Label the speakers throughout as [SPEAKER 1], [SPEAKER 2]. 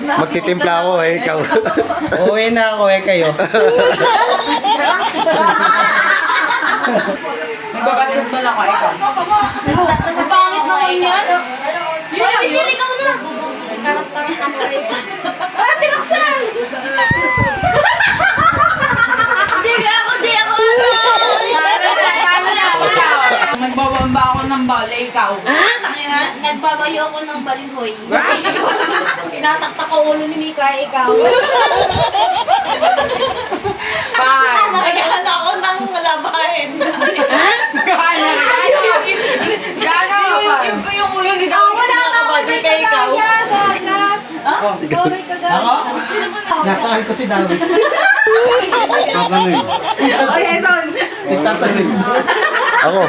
[SPEAKER 1] Magtitimpla ako ikaw.
[SPEAKER 2] Uwi na ako kayo.
[SPEAKER 3] Nagbabasketball ako, ikaw.
[SPEAKER 4] Ang pangit naman yan. Yun lang yun. Ikaw na. Tarap-tarap ako eh. Tinaksan! Sige ako, di ako.
[SPEAKER 3] Nagbabamba ako ng bala, ikaw.
[SPEAKER 4] Nagbabayo ako ng balinghoy. Tinataktak ko ulo ni Mika, ikaw. Naghahan ako ng labahin. Yung ulo ni Dawi. Wala ka ako, di ka gaya.
[SPEAKER 2] Ako? Nasaan ko si David.
[SPEAKER 3] Okay, son.
[SPEAKER 2] Nagtatanim.
[SPEAKER 1] Ako,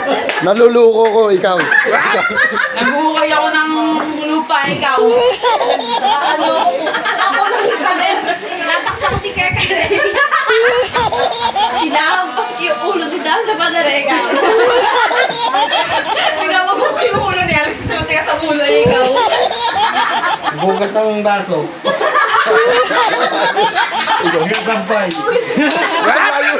[SPEAKER 1] naluluko ko, ikaw.
[SPEAKER 3] Nagbuhukay ako ng lupa, ikaw.
[SPEAKER 4] Ako lang nakalit. Sinasaksak ko si Kekere. Sinahampas ko yung ulo ni Daw sa padarega.
[SPEAKER 3] Pinamabok ko yung ulo ni Alex sa tiga sa ulo, ikaw.
[SPEAKER 2] Bugas ng baso. Yung sampay.
[SPEAKER 1] Malayo.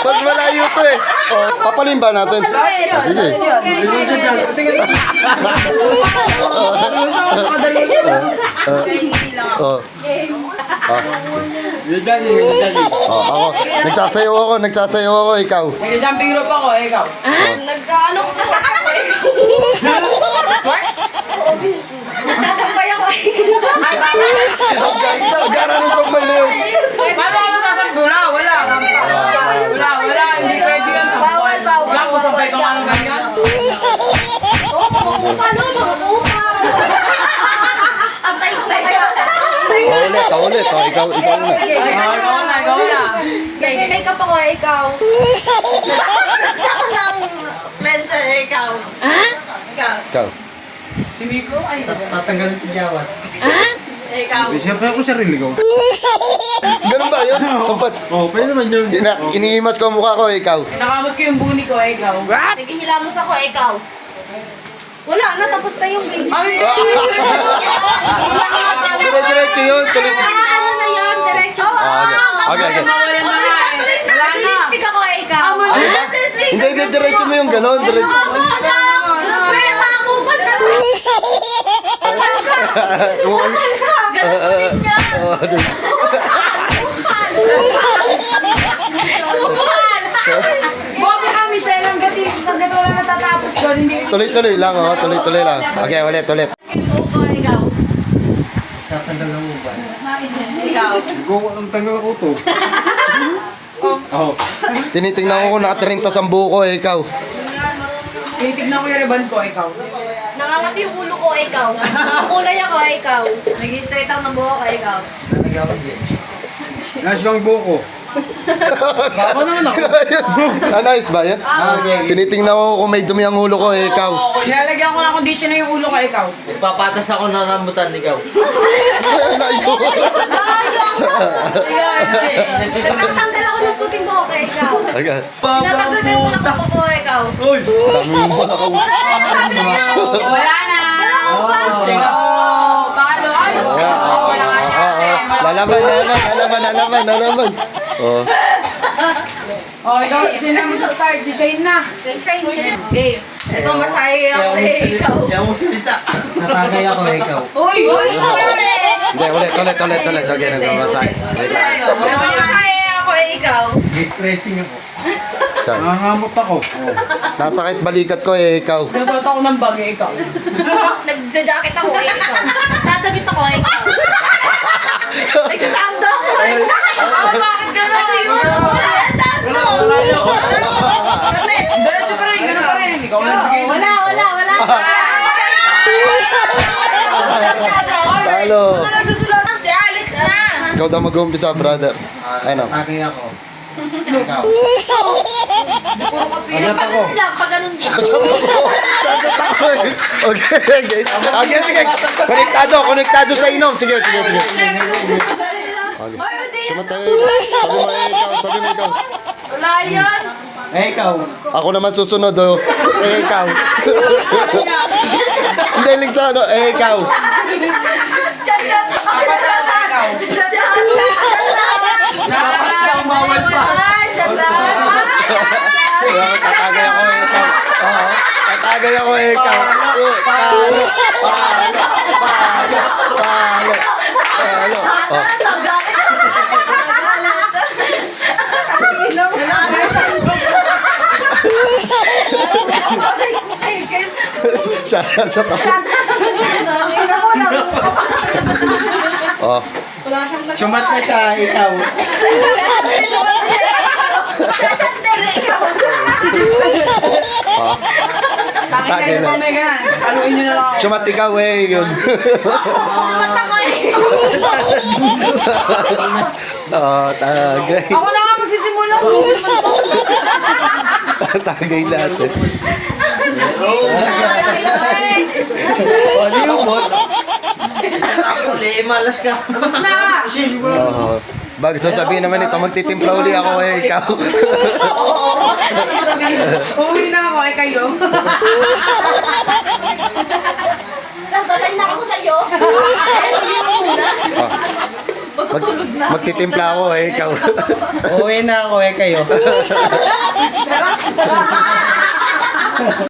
[SPEAKER 1] Mas malayo to eh. Oh, papalin ba natin? Ah, sige. Oh. Oh, ako. Nagsasayaw ako, ikaw.
[SPEAKER 3] Nag-jumping rope ako, ikaw.
[SPEAKER 4] Nag-ano ko ako, nagsasampay ako.
[SPEAKER 1] Gara ng sampay na yun.
[SPEAKER 3] Paano ako nasasambula? Wala. Wala. Hindi pwede yun. Bawal. Wala mo sampay ka nga ng ganyan.
[SPEAKER 4] Mamuka no, mamuka. Antay ko na yun.
[SPEAKER 1] Ulit. Oh, ikaw na.
[SPEAKER 3] Ikaw na.
[SPEAKER 4] Nag-makeup ako, ikaw. Nagsaka ng cleanser, ikaw.
[SPEAKER 1] Ikaw.
[SPEAKER 3] Hindi ko, ay.
[SPEAKER 2] Tatanggalin si Jawat.
[SPEAKER 4] Ikaw.
[SPEAKER 2] Siyempre ako sarili ko.
[SPEAKER 1] Ganun ba yun? Sampat.
[SPEAKER 2] Oh, pwede naman yun.
[SPEAKER 1] Inihimas ko ang mukha ko, ikaw.
[SPEAKER 3] Nakamot ko yung buni ko, ikaw.
[SPEAKER 4] Sige, hilamos ako, ikaw. Wala na, tapos na yung game.
[SPEAKER 1] Diretso yun. Tuloy.
[SPEAKER 4] Ano na yun? Diretso.
[SPEAKER 1] Okay.
[SPEAKER 4] Lipstick ako, ikaw.
[SPEAKER 1] Hindi, diretso mo yung gano'n. Diretso.
[SPEAKER 4] Ganun niya.
[SPEAKER 3] Bobo ka, Michelle. Ang gabi wala natatapos doon. Hindi
[SPEAKER 1] Tuloy-tuloy lang, oh. Tuloy-tuloy lang. Okay, ulit.
[SPEAKER 4] Ikaw.
[SPEAKER 2] Tatanggal ng uban.
[SPEAKER 4] Ikaw.
[SPEAKER 2] Gawa ng tanggal ko to. Oh.
[SPEAKER 1] Tinitingnan ko kung nakatirintas ang buko, ikaw.
[SPEAKER 3] tinitignan ko yung ribbon ko, ikaw.
[SPEAKER 4] Nangangati yung ulo ko, ikaw. Kulay ako, ikaw. Nag-straight out ng buhok ko, ikaw.
[SPEAKER 2] Nanagawag din.
[SPEAKER 5] Nasyang buko.
[SPEAKER 2] Bako naman ako.
[SPEAKER 1] Ayos ba yan?
[SPEAKER 2] Okay.
[SPEAKER 1] Tinitingnan ko kung may dumi ang ulo ko, ikaw.
[SPEAKER 3] Nilalagyan ko ng conditioner yung ulo ko, ikaw.
[SPEAKER 2] Ipapatas ako ng rambutan, ikaw.
[SPEAKER 4] Nagtatanggal ako ng puting buhok, ikaw.
[SPEAKER 1] Okay.
[SPEAKER 4] Natanggal ko yung buhok ko, ikaw.
[SPEAKER 2] Uy!
[SPEAKER 1] Dami mo ba ako?
[SPEAKER 3] Wala na!
[SPEAKER 2] Tingnan mo!
[SPEAKER 3] Palo! Ay! Wala ka na!
[SPEAKER 1] Lalaban. Oh.
[SPEAKER 3] Oh, ikaw, sino mo sa start? Si Shane na.
[SPEAKER 4] Shine. Game. Ito, masahe ako, ikaw.
[SPEAKER 2] Yan mo salita. Natagay ako, ikaw.
[SPEAKER 3] Uy!
[SPEAKER 1] Hindi, ulit. Okay, nagmamasahe.
[SPEAKER 4] Masahe ako, ikaw.
[SPEAKER 2] Stretching ako.
[SPEAKER 1] Ikaw.
[SPEAKER 5] Nangangamot ako.
[SPEAKER 1] Nasakit balikat ko, ikaw.
[SPEAKER 3] Nasot ako ng bag, ikaw.
[SPEAKER 4] Nagja-jacket ako, ikaw. Tatabit ako, ikaw. Nagsasando ako, bakit gano'n? Ano yun? Sando!
[SPEAKER 3] Diretso pa rin, gano'n pa rin. Ikaw na nagbigay.
[SPEAKER 4] Wala.
[SPEAKER 1] Talo.
[SPEAKER 4] Si Alex na!
[SPEAKER 1] Ikaw daw mag-uumpisa, brother. Ayun.
[SPEAKER 2] Natagay ako. Ikaw.
[SPEAKER 1] Agad ako.
[SPEAKER 4] Lang, pag ganun lang.
[SPEAKER 1] Okay, guys. Okay, sige. Konektado sa inom. Sige. Okay. Sumatay. Sabi mo ikaw.
[SPEAKER 4] Wala yan.
[SPEAKER 2] Ikaw.
[SPEAKER 1] Ako naman susunod, oh. Ikaw. Hindi, lang sa ano. Ikaw. Tagay ako eh, ikaw. Palo. Oh. Siya tapos. Oh.
[SPEAKER 2] Sumat na siya, ikaw.
[SPEAKER 3] Takit
[SPEAKER 1] Tagay
[SPEAKER 3] kayo
[SPEAKER 1] na.
[SPEAKER 3] pa may ganun. Haluin nyo na lang ako.
[SPEAKER 1] Sumat ikaw eh, yun. Oh, tagay.
[SPEAKER 3] Ako na nga magsisimula.
[SPEAKER 1] Tagay natin.
[SPEAKER 2] O, di yung boss. Malas ka.
[SPEAKER 3] Na!
[SPEAKER 1] Oh. Bago sasabihin naman ito, magtitimpla uli ako eh, ikaw.
[SPEAKER 3] Uuwi na ako, kayo.
[SPEAKER 4] Sasabay na ako sa'yo.
[SPEAKER 1] Oh. Magtitimpla ako eh, ikaw.
[SPEAKER 2] Uwi na ako kayo.